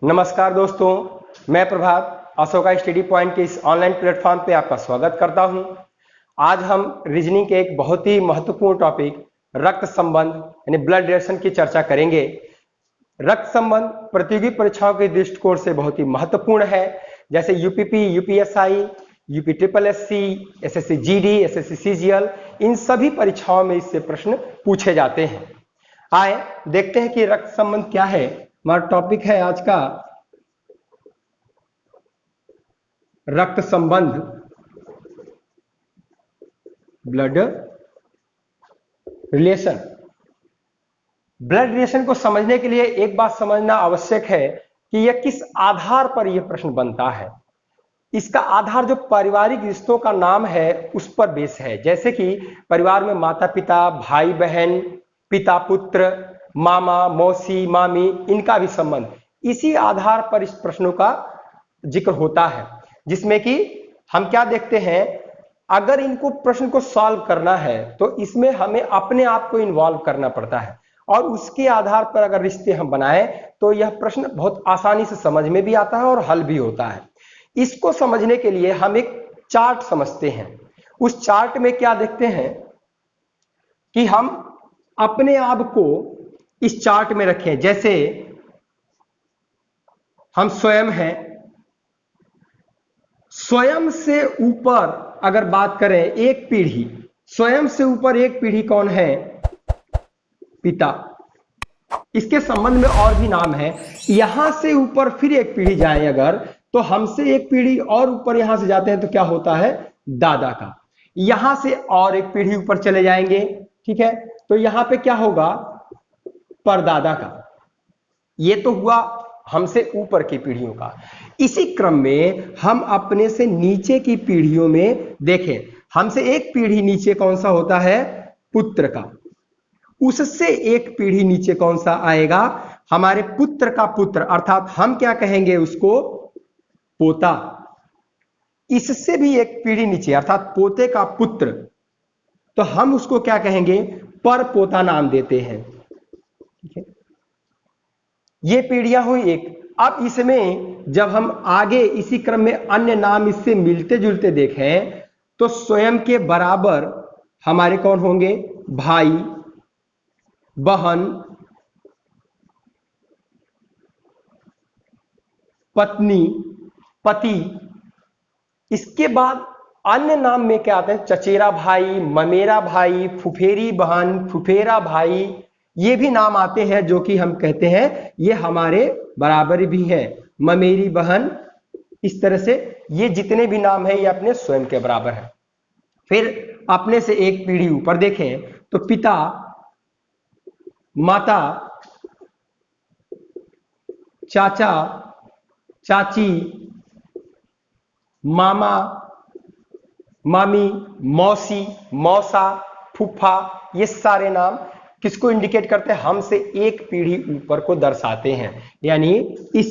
नमस्कार दोस्तों, मैं प्रभात अशोका स्टडी पॉइंट के इस ऑनलाइन प्लेटफॉर्म पे आपका स्वागत करता हूं। आज हम रीजनिंग के एक बहुत ही महत्वपूर्ण टॉपिक रक्त संबंध यानी ब्लड रिलेशन की चर्चा करेंगे। रक्त संबंध प्रतियोगी परीक्षाओं के दृष्टिकोण से बहुत ही महत्वपूर्ण है। जैसे UPP, UPSI, UP triple SC, SSC GD, SSC CGL, इन सभी परीक्षाओं में इससे प्रश्न पूछे जाते हैं। आए देखते हैं कि रक्त संबंध क्या है। हमारा टॉपिक है आज का रक्त संबंध, ब्लड रिलेशन। ब्लड रिलेशन को समझने के लिए एक बात समझना आवश्यक है कि यह किस आधार पर यह प्रश्न बनता है। इसका आधार जो पारिवारिक रिश्तों का नाम है उस पर बेस है। जैसे कि परिवार में माता पिता, भाई बहन, पिता पुत्र, मामा मौसी, मामी, इनका भी संबंध, इसी आधार पर इस प्रश्नों का जिक्र होता है। जिसमें कि हम क्या देखते हैं, अगर इनको प्रश्न को सॉल्व करना है तो इसमें हमें अपने आप को इन्वॉल्व करना पड़ता है और उसके आधार पर अगर रिश्ते हम बनाएं तो यह प्रश्न बहुत आसानी से समझ में भी आता है और हल भी होता है। इसको समझने के लिए हम एक चार्ट समझते हैं। उस चार्ट में क्या देखते हैं कि हम अपने आप को इस चार्ट में रखें। जैसे हम स्वयं हैं, स्वयं से ऊपर अगर बात करें एक पीढ़ी, स्वयं से ऊपर एक पीढ़ी कौन है? पिता। इसके संबंध में और भी नाम है। यहां से ऊपर फिर एक पीढ़ी जाए अगर, तो हमसे एक पीढ़ी और ऊपर यहां से जाते हैं तो क्या होता है? दादा का। यहां से और एक पीढ़ी ऊपर चले जाएंगे, ठीक है, तो यहां पे क्या होगा? परदादा का। ये तो हुआ हमसे ऊपर की पीढ़ियों का। इसी क्रम में हम अपने से नीचे की पीढ़ियों में देखें। हमसे एक पीढ़ी नीचे कौन सा होता है? पुत्र का। उससे एक पीढ़ी नीचे कौन सा आएगा? हमारे पुत्र का पुत्र, अर्थात हम क्या कहेंगे उसको? पोता। इससे भी एक पीढ़ी नीचे अर्थात पोते का पुत्र, तो हम उसको क्या कहेंगे? पर पोता नाम देते हैं। ठीक है, ये पीढ़ियां हुई एक। अब इसमें जब हम आगे इसी क्रम में अन्य नाम इससे मिलते जुलते देखें तो स्वयं के बराबर हमारे कौन होंगे? भाई, बहन, पत्नी, पति। इसके बाद अन्य नाम में क्या आते हैं? चचेरा भाई, ममेरा भाई, फुफेरी बहन, फुफेरा भाई, ये भी नाम आते हैं जो कि हम कहते हैं ये हमारे बराबर भी है। ममेरी बहन, इस तरह से ये जितने भी नाम है ये अपने स्वयं के बराबर है। फिर अपने से एक पीढ़ी ऊपर देखें तो पिता, माता, चाचा, चाची, मामा, मामी, मौसी, मौसा, फूफा, ये सारे नाम किसको इंडिकेट करते हैं? हमसे एक पीढ़ी ऊपर को दर्शाते हैं, यानी इस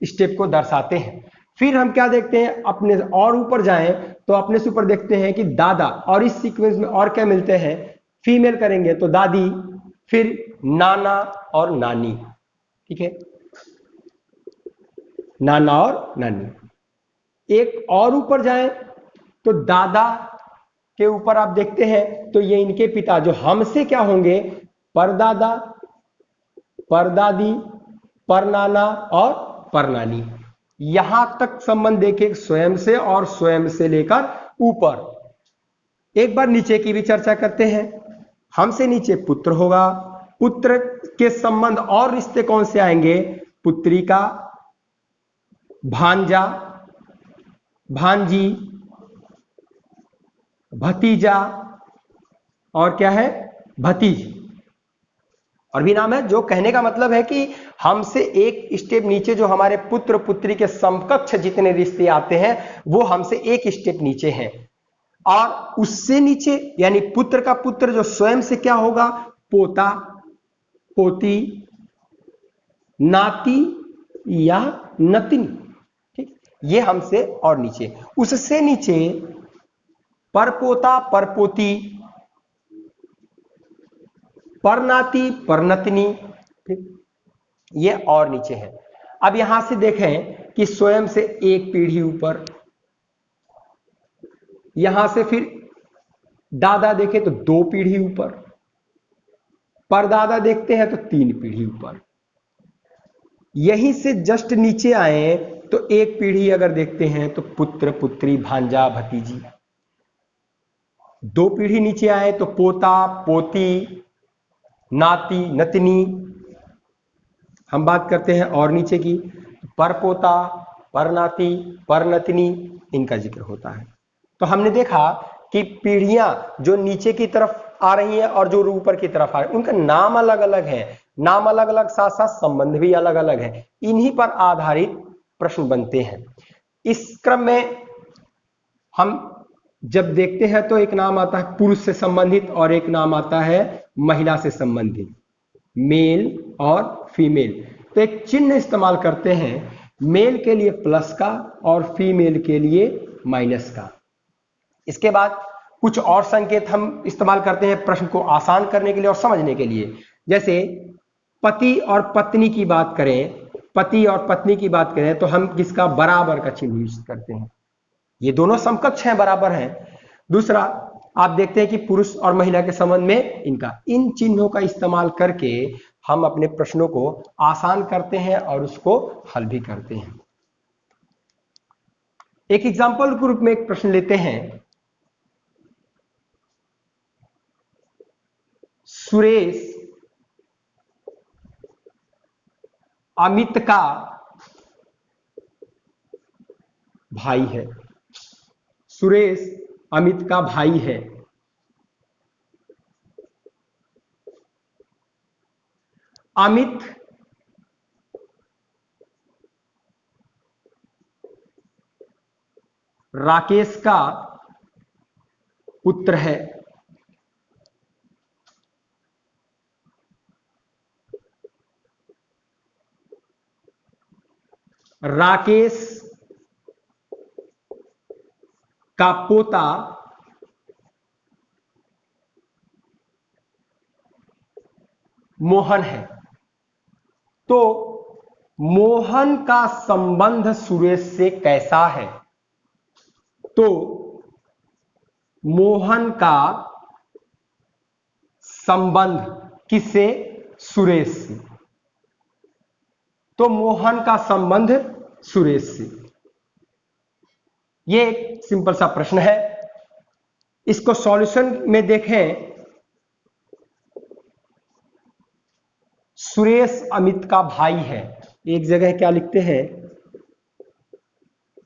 स्टेप को दर्शाते हैं। फिर हम क्या देखते हैं? अपने और ऊपर जाएं तो अपने से ऊपर देखते हैं कि दादा, और इस सीक्वेंस में और क्या मिलते हैं? फीमेल करेंगे तो दादी, फिर नाना और नानी। ठीक है, नाना और नानी। एक और ऊपर जाएं तो दादा के ऊपर आप देखते हैं तो ये इनके पिता जो हमसे क्या होंगे? परदादा, परदादी, परनाना और परनानी। यहां तक संबंध देखें स्वयं से और स्वयं से लेकर ऊपर। एक बार नीचे की भी चर्चा करते हैं। हमसे नीचे पुत्र होगा, पुत्र के संबंध और रिश्ते कौन से आएंगे? पुत्री का, भांजा, भांजी, भतीजा और क्या है? भतीजी। और भी नाम है, जो कहने का मतलब है कि हमसे एक स्टेप नीचे जो हमारे पुत्र पुत्री के समकक्ष जितने रिश्ते आते हैं वो हमसे एक स्टेप नीचे हैं। और उससे नीचे यानी पुत्र का पुत्र जो स्वयं से क्या होगा? पोता, पोती, नाती या नतिनी। ठीक, ये हमसे और नीचे। उससे नीचे परपोता, परपोती, परनाती, परनतनी। ठीक, ये और नीचे है। अब यहां से देखें कि स्वयं से एक पीढ़ी ऊपर, यहां से फिर दादा देखें तो 2 पीढ़ी ऊपर, परदादा देखते हैं तो 3 पीढ़ी ऊपर। यहीं से जस्ट नीचे आए तो एक पीढ़ी अगर देखते हैं तो पुत्र पुत्री भांजा भतीजी। 2 पीढ़ी नीचे आए तो पोता पोती नाती नतनी। हम बात करते हैं और नीचे की, परपोता परनाती परनतनी, इनका जिक्र होता है। तो हमने देखा कि पीढ़ियां जो नीचे की तरफ आ रही हैं और जो ऊपर की तरफ आ रही हैं, उनका नाम अलग अलग है, नाम अलग अलग साथ साथ संबंध भी अलग अलग है। इन्हीं पर आधारित प्रश्न बनते हैं। इस क्रम में हम जब देखते हैं तो एक नाम आता है पुरुष से संबंधित और एक नाम आता है महिला से संबंधित, मेल और फीमेल। तो एक चिन्ह इस्तेमाल करते हैं, मेल के लिए प्लस का और फीमेल के लिए माइनस का। इसके बाद कुछ और संकेत हम इस्तेमाल करते हैं प्रश्न को आसान करने के लिए और समझने के लिए। जैसे पति और पत्नी की बात करें, पति और पत्नी की बात करें तो हम किसका बराबर का चिन्ह यूज करते हैं, ये दोनों समकक्ष हैं, बराबर हैं। दूसरा आप देखते हैं कि पुरुष और महिला के संबंध में इनका, इन चिन्हों का इस्तेमाल करके हम अपने प्रश्नों को आसान करते हैं और उसको हल भी करते हैं। एक एग्जाम्पल के रूप में एक प्रश्न लेते हैं। सुरेश अमित का भाई है। सुरेश अमित का भाई है। अमित राकेश का पुत्र है। राकेश का पोता मोहन है। तो मोहन का संबंध सुरेश से कैसा है? तो मोहन का संबंध किससे? सुरेश से। तो मोहन का संबंध सुरेश से। ये एक सिंपल सा प्रश्न है। इसको सॉल्यूशन में देखें, सुरेश अमित का भाई है, एक जगह क्या लिखते हैं?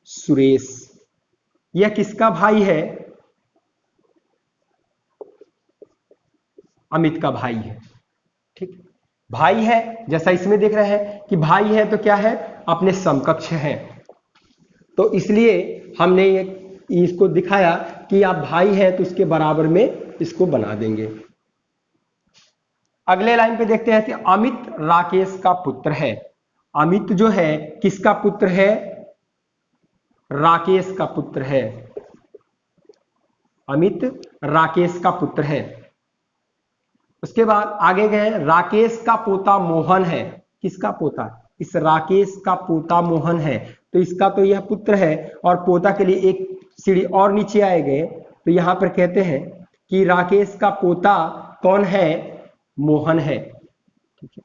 सुरेश। यह किसका भाई है? अमित का भाई है। ठीक, भाई है, जैसा इसमें देख रहे हैं कि भाई है तो क्या है? अपने समकक्ष है। तो इसलिए हमने इसको दिखाया कि आप भाई है तो इसके बराबर में इसको बना देंगे। अगले लाइन पे देखते हैं कि अमित राकेश का पुत्र है। अमित जो है किसका पुत्र है? राकेश का पुत्र है। अमित राकेश का पुत्र है। उसके बाद आगे गए, राकेश का पोता मोहन है। किसका पोता? इस राकेश का पोता मोहन है। तो इसका तो यह पुत्र है और पोता के लिए एक सीढ़ी और नीचे आए गए तो यहां पर कहते हैं कि राकेश का पोता कौन है? मोहन है। ठीक है,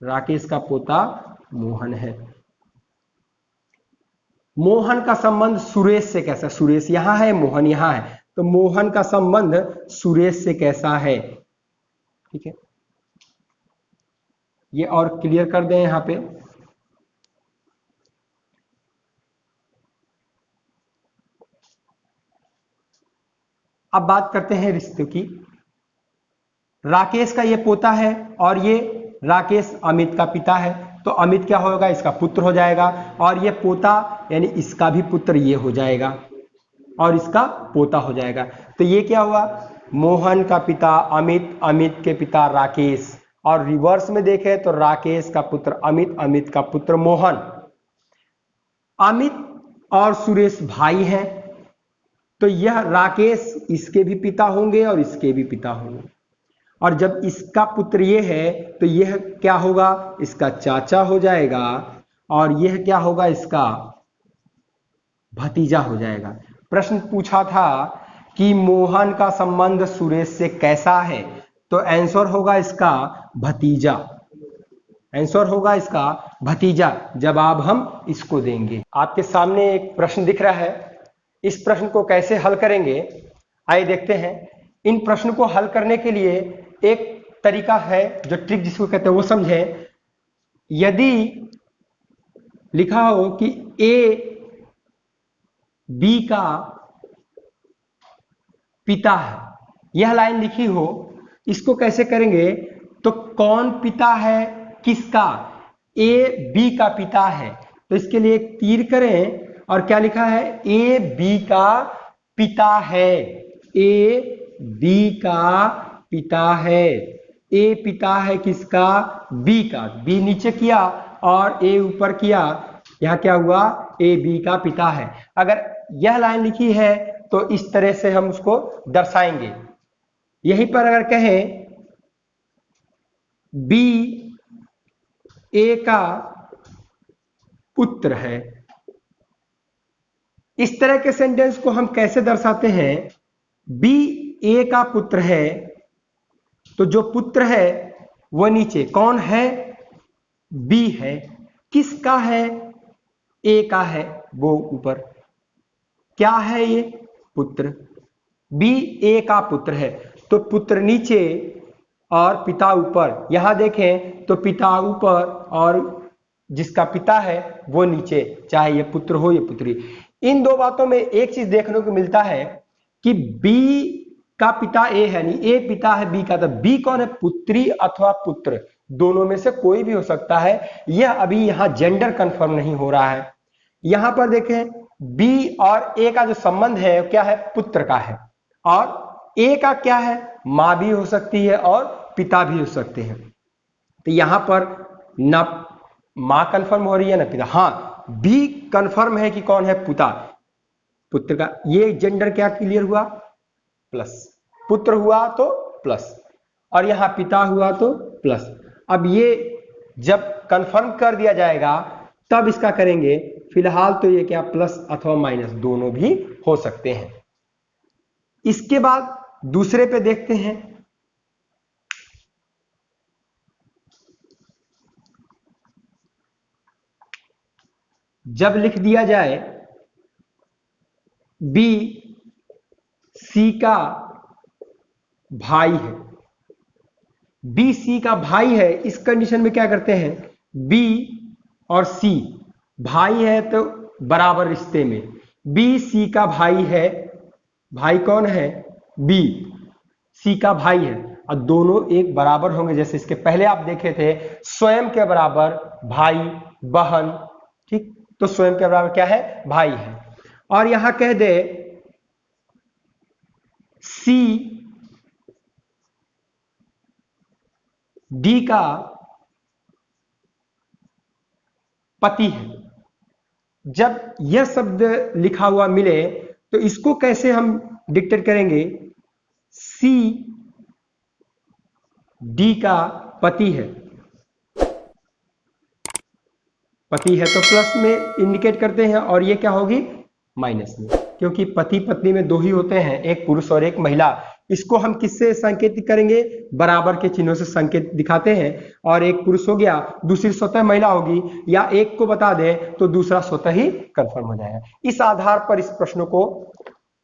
राकेश का पोता मोहन है। मोहन का संबंध सुरेश से कैसा? सुरेश यहां है, मोहन यहां है, तो मोहन का संबंध सुरेश से कैसा है? ठीक है, ये और क्लियर कर दें यहां पे। अब बात करते हैं रिश्ते की। राकेश का ये पोता है और ये राकेश अमित का पिता है, तो अमित क्या होगा? इसका पुत्र हो जाएगा। और ये पोता यानी इसका भी पुत्र ये हो जाएगा और इसका पोता हो जाएगा। तो ये क्या हुआ? मोहन का पिता अमित, अमित के पिता राकेश, और रिवर्स में देखें तो राकेश का पुत्र अमित, अमित का पुत्र मोहन। अमित और सुरेश भाई हैं, तो यह राकेश इसके भी पिता होंगे और इसके भी पिता होंगे। और जब इसका पुत्र ये है तो यह क्या होगा, इसका चाचा हो जाएगा, और यह क्या होगा, इसका भतीजा हो जाएगा। प्रश्न पूछा था कि मोहन का संबंध सुरेश से कैसा है, तो आंसर होगा इसका भतीजा, आंसर होगा इसका भतीजा। जवाब हम इसको देंगे। आपके सामने एक प्रश्न दिख रहा है, इस प्रश्न को कैसे हल करेंगे आइए देखते हैं। इन प्रश्न को हल करने के लिए एक तरीका है, जो ट्रिक जिसको कहते हैं वो समझें। यदि लिखा हो कि ए बी का पिता है, यह लाइन लिखी हो, इसको कैसे करेंगे, तो कौन पिता है किसका, ए बी का पिता है, तो इसके लिए एक तीर करें और क्या लिखा है, ए बी का पिता है, ए बी का पिता है, ए पिता है किसका, बी का, बी नीचे किया और ए ऊपर किया, यहां क्या हुआ, ए बी का पिता है। अगर यह लाइन लिखी है तो इस तरह से हम उसको दर्शाएंगे। यहीं पर अगर कहें बी ए का पुत्र है, इस तरह के सेंटेंस को हम कैसे दर्शाते हैं, बी ए का पुत्र है, तो जो पुत्र है वो नीचे, कौन है, बी है, किसका है, ए का है, वो ऊपर, क्या है ये, पुत्र, बी ए का पुत्र है, तो पुत्र नीचे और पिता ऊपर। यहां देखें तो पिता ऊपर और जिसका पिता है वो नीचे, चाहे ये पुत्र हो या पुत्री। इन दो बातों में एक चीज देखने को मिलता है कि बी का पिता ए है, नहीं, ए पिता है बी का, तो बी कौन है, पुत्री अथवा पुत्र, दोनों में से कोई भी हो सकता है। यह अभी यहां जेंडर कंफर्म नहीं हो रहा है। यहां पर देखें बी और ए का जो संबंध है क्या है, पुत्र का है, और ए का क्या है, मां भी हो सकती है और पिता भी हो सकते हैं। तो यहां पर न मां कंफर्म हो रही है न पिता, हाँ बी कंफर्म है कि कौन है, पिता, पुत्र का। ये जेंडर क्या क्लियर हुआ, प्लस, पुत्र हुआ तो प्लस, और यहां पिता हुआ तो प्लस। अब ये जब कंफर्म कर दिया जाएगा तब इसका करेंगे, फिलहाल तो ये क्या, प्लस अथवा माइनस दोनों भी हो सकते हैं। इसके बाद दूसरे पे देखते हैं। जब लिख दिया जाए बी सी का भाई है, बी सी का भाई है, इस कंडीशन में क्या करते हैं, बी और सी भाई है तो बराबर रिश्ते में, बी सी का भाई है, भाई कौन है, बी सी का भाई है, और दोनों एक बराबर होंगे। जैसे इसके पहले आप देखे थे, स्वयं के बराबर भाई बहन, ठीक, तो स्वयं के बराबर क्या है, भाई है। और यहां कह दे सी डी का पति है। जब यह शब्द लिखा हुआ मिले तो इसको कैसे हम डिक्टेट करेंगे, सी डी का पति है, पति है तो प्लस में इंडिकेट करते हैं, और ये क्या होगी, माइनस में, क्योंकि पति पत्नी में दो ही होते हैं, एक पुरुष और एक महिला। इसको हम किससे संकेत करेंगे, बराबर के चिन्हों से संकेत दिखाते हैं, और एक पुरुष हो गया, दूसरी स्वतः महिला होगी, या एक को बता दे तो दूसरा स्वतः ही कंफर्म हो जाएगा। इस आधार पर इस प्रश्न को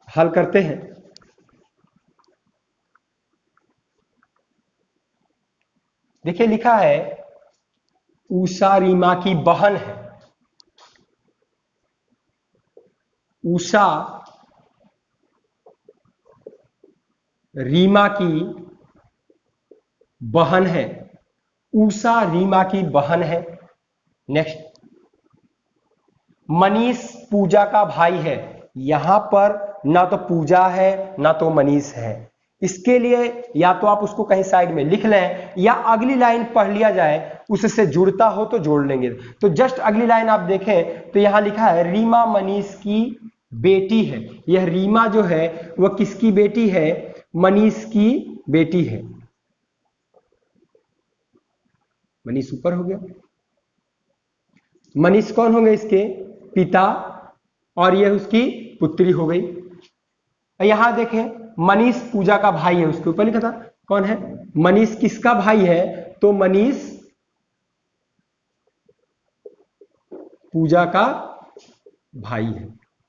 हल करते हैं। देखिए लिखा है उषा रीमा की बहन है, उषा रीमा की बहन है, उषा रीमा की बहन है। नेक्स्ट, मनीष पूजा का भाई है, यहां पर ना तो पूजा है ना तो मनीष है, इसके लिए या तो आप उसको कहीं साइड में लिख लें या अगली लाइन पढ़ लिया जाए, उससे जुड़ता हो तो जोड़ लेंगे। तो जस्ट अगली लाइन आप देखें तो यहां लिखा है रीमा मनीष की बेटी है। यह रीमा जो है वह किसकी बेटी है, मनीष की बेटी है। मनीष ऊपर हो गया। मनीष कौन होंगे इसके? पिता, और यह उसकी पुत्री हो गई। यहां देखें मनीष पूजा का भाई है, उसके ऊपर लिखा था कौन है? मनीष किसका भाई है? तो मनीष पूजा का भाई है।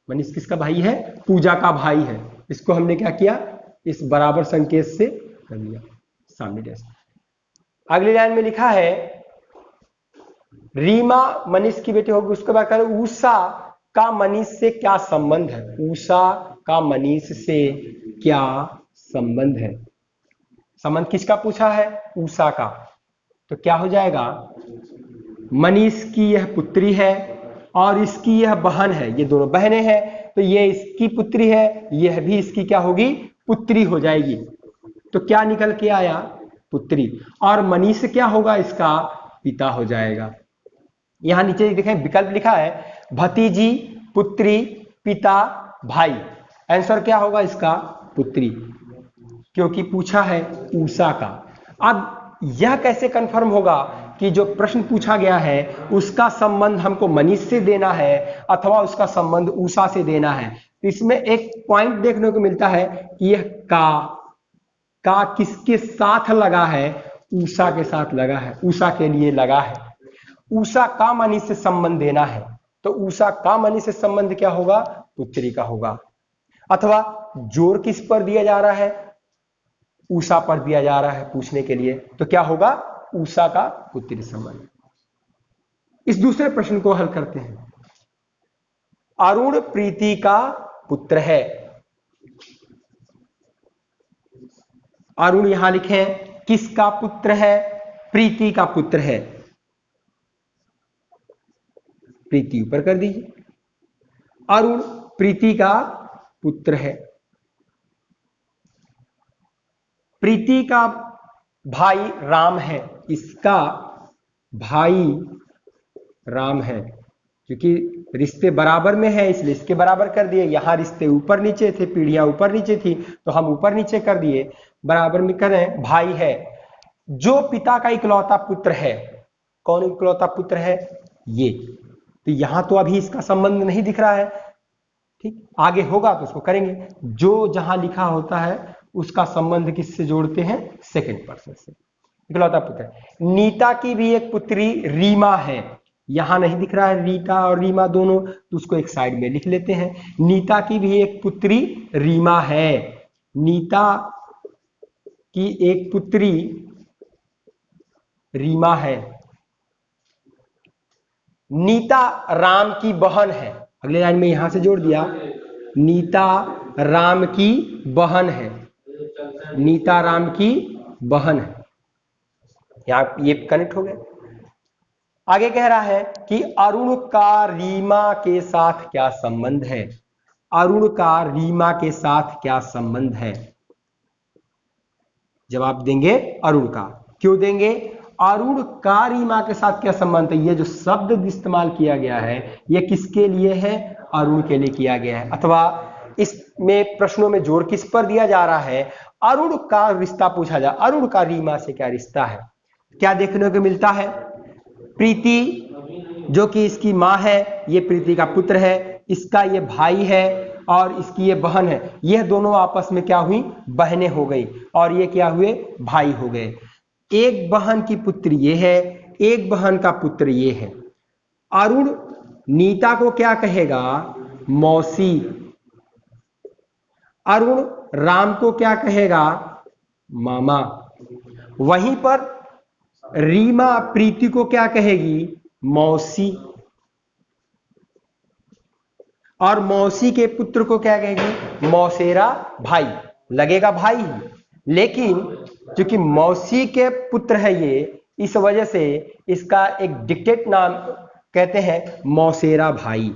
मनीष किसका भाई है? पूजा का भाई है। इसको हमने क्या किया? इस बराबर संकेत से कर दिया सामने डैश। अगली लाइन में लिखा है रीमा मनीष की बेटी होगी, उसके बाद कह रहे उषा का मनीष से क्या संबंध है? उषा का मनीष से क्या संबंध है? संबंध किसका पूछा है? उषा का। तो क्या हो जाएगा? मनीष की यह पुत्री है और इसकी यह बहन है, ये दोनों बहनें हैं, तो ये इसकी पुत्री है, यह भी इसकी क्या होगी? पुत्री हो जाएगी। तो क्या निकल के आया? पुत्री। और मनीष क्या होगा? इसका पिता हो जाएगा। यहां नीचे देखें विकल्प लिखा है भतीजी, पुत्री, पिता, भाई। आंसर क्या होगा इसका? पुत्री, क्योंकि पूछा है उषा का। अब यह कैसे कंफर्म होगा कि जो प्रश्न पूछा गया है उसका संबंध हमको मनीष से देना है अथवा उसका संबंध उषा से देना है? इसमें एक पॉइंट देखने को मिलता है कि यह का किसके साथ लगा है? उषा के साथ लगा है, उषा के लिए लगा है। उषा का मनीष से संबंध देना है, तो उषा का मनीष से संबंध क्या होगा? पुत्री का होगा। अथवा जोर किस पर दिया जा रहा है? उषा पर दिया जा रहा है पूछने के लिए, तो क्या होगा? उषा का पुत्री संबंध। इस दूसरे प्रश्न को हल करते हैं। अरुण प्रीति का पुत्र है। अरुण यहां लिखें किसका पुत्र है? प्रीति का पुत्र है। प्रीति ऊपर कर दीजिए। अरुण प्रीति का पुत्र है। प्रीति का भाई राम है, इसका भाई राम है। क्योंकि रिश्ते बराबर में है इसलिए इसके बराबर कर दिए। यहां रिश्ते ऊपर नीचे थे, पीढ़ियां ऊपर नीचे थी, तो हम ऊपर नीचे कर दिए, बराबर में करें। भाई है जो पिता का इकलौता पुत्र है। कौन इकलौता पुत्र है? ये। तो यहां तो अभी इसका संबंध नहीं दिख रहा है, ठीक, आगे होगा तो उसको करेंगे। जो जहां लिखा होता है उसका संबंध किससे जोड़ते हैं? सेकंड पर्सन से। इकलौता पुत्र। नीता की भी एक पुत्री रीमा है। यहां नहीं दिख रहा है रीता और रीमा दोनों, तो उसको एक साइड में लिख लेते हैं। नीता की भी एक पुत्री रीमा है। नीता की एक पुत्री रीमा है। नीता राम की बहन है। अगले लाइन में यहां से जोड़ दिया, नीता राम की बहन है। नीता राम की बहन है। यहां ये कनेक्ट हो गया। आगे कह रहा है कि अरुण का रीमा के साथ क्या संबंध है? अरुण का रीमा के साथ क्या संबंध है? जवाब देंगे अरुण का। क्यों देंगे? अरुण का रीमा के साथ क्या संबंध है? ये जो शब्द इस्तेमाल किया गया है ये किसके लिए है? अरुण के लिए किया गया है। अथवा इसमें प्रश्नों में जोर किस पर दिया जा रहा है? अरुण का रिश्ता पूछा जा, अरुण का रीमा से क्या रिश्ता है? क्या देखने को मिलता है? प्रीति जो कि इसकी मां है, ये प्रीति का पुत्र है, इसका ये भाई है और इसकी ये बहन है। यह दोनों आपस में क्या हुई? बहनें हो गई, और ये क्या हुए? भाई हो गए। एक बहन की पुत्र ये है, एक बहन का पुत्र ये है। अरुण नीता को क्या कहेगा? मौसी। अरुण राम को क्या कहेगा? मामा। वहीं पर रीमा प्रीति को क्या कहेगी? मौसी। और मौसी के पुत्र को क्या कहेगी? मौसेरा भाई। लगेगा भाई ही, लेकिन क्योंकि मौसी के पुत्र है ये, इस वजह से इसका एक डिक्टेट नाम कहते हैं मौसेरा भाई।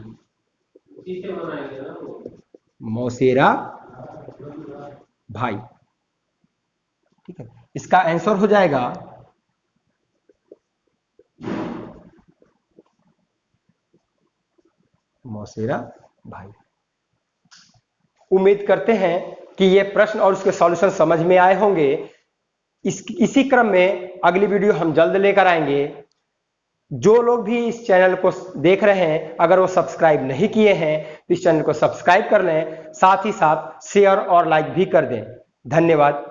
मौसेरा भाई, ठीक है। इसका आंसर हो जाएगा मौसेरा भाई। उम्मीद करते हैं कि ये प्रश्न और उसके सॉल्यूशन समझ में आए होंगे। इसी क्रम में अगली वीडियो हम जल्द लेकर आएंगे। जो लोग भी इस चैनल को देख रहे हैं, अगर वो सब्सक्राइब नहीं किए हैं तो इस चैनल को सब्सक्राइब कर लें, साथ ही साथ शेयर और लाइक भी कर दें। धन्यवाद।